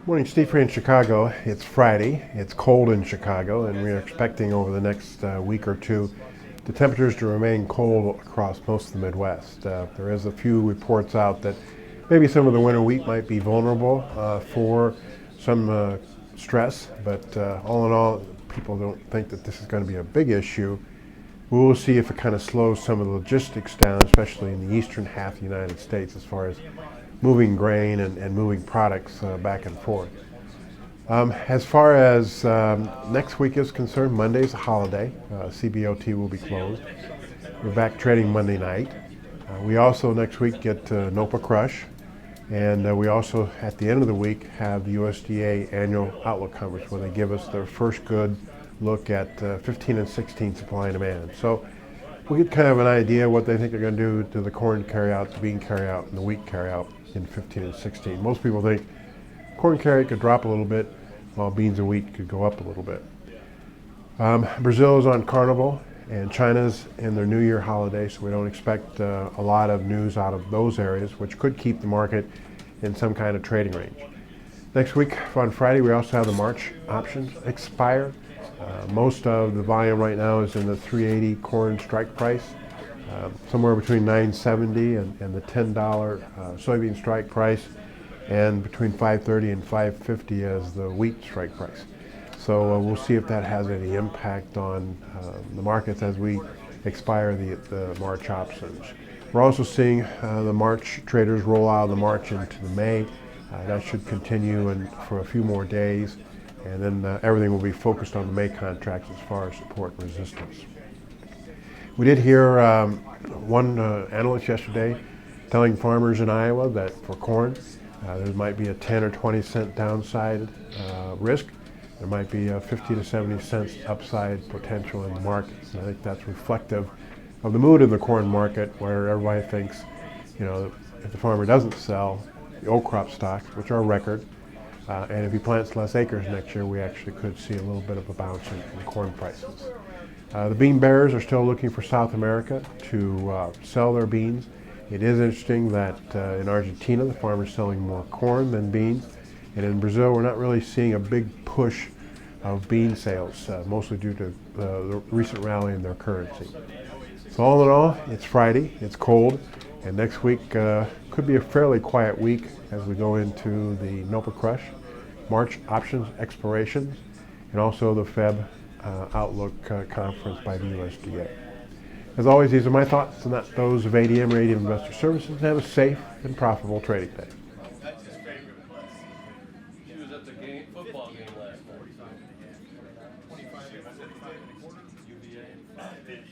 Morning, Steve here in Chicago. It's Friday. It's cold in Chicago, and we are expecting over the next week or two the temperatures to remain cold across most of the Midwest. There is a few reports out that maybe some of the winter wheat might be vulnerable for some stress, but all in all, people don't think that this is going to be a big issue. We will see if it kind of slows some of the logistics down, especially in the eastern half of the United States, as far as moving grain and moving products back and forth. As far as next week is concerned, Monday's a holiday. CBOT will be closed. We're back trading Monday night. We also next week get NOPA Crush, and we also at the end of the week have the USDA annual outlook conference where they give us their first good look at 15 and 16 supply and demand. So we get kind of an idea what they think they're going to do to the corn carryout, the bean carryout, and the wheat carryout in 15 and 16. Most people think corn carryout could drop a little bit, while beans and wheat could go up a little bit. Brazil is on Carnival, and China's in their New Year holiday, so we don't expect a lot of news out of those areas, which could keep the market in some kind of trading range. Next week, on Friday, we also have the March options expire. Most of the volume right now is in the 380 corn strike price, somewhere between $9.70 and the $10 soybean strike price, and between $5.30 and $5.50 as the wheat strike price. So we'll see if that has any impact on the markets as we expire the March options. We're also seeing the March traders roll out of the March into the May. That should continue for a few more days, and then everything will be focused on the May contracts as far as support and resistance. We did hear one analyst yesterday telling farmers in Iowa that for corn, there might be a 10 or 20 cent downside risk. There might be a 50 to 70 cents upside potential in the market. And I think that's reflective of the mood in the corn market, where everybody thinks, if the farmer doesn't sell the old crop stocks, which are record, and if he plants less acres next year, we actually could see a little bit of a bounce in corn prices. The bean bearers are still looking for South America to sell their beans. It is interesting that in Argentina, the farmers selling more corn than beans. And in Brazil, we're not really seeing a big push of bean sales, mostly due to the recent rally in their currency. So all in all, it's Friday, it's cold, and next week could be a fairly quiet week as we go into the NOPA Crush, March options expirations, and also the Feb Outlook conference by the USDA. As always, these are my thoughts and not those of ADM or ADM Investor Services. Have a safe and profitable trading day. That's his favorite class. She was at the football game last night. 25 and a quarter. UVA.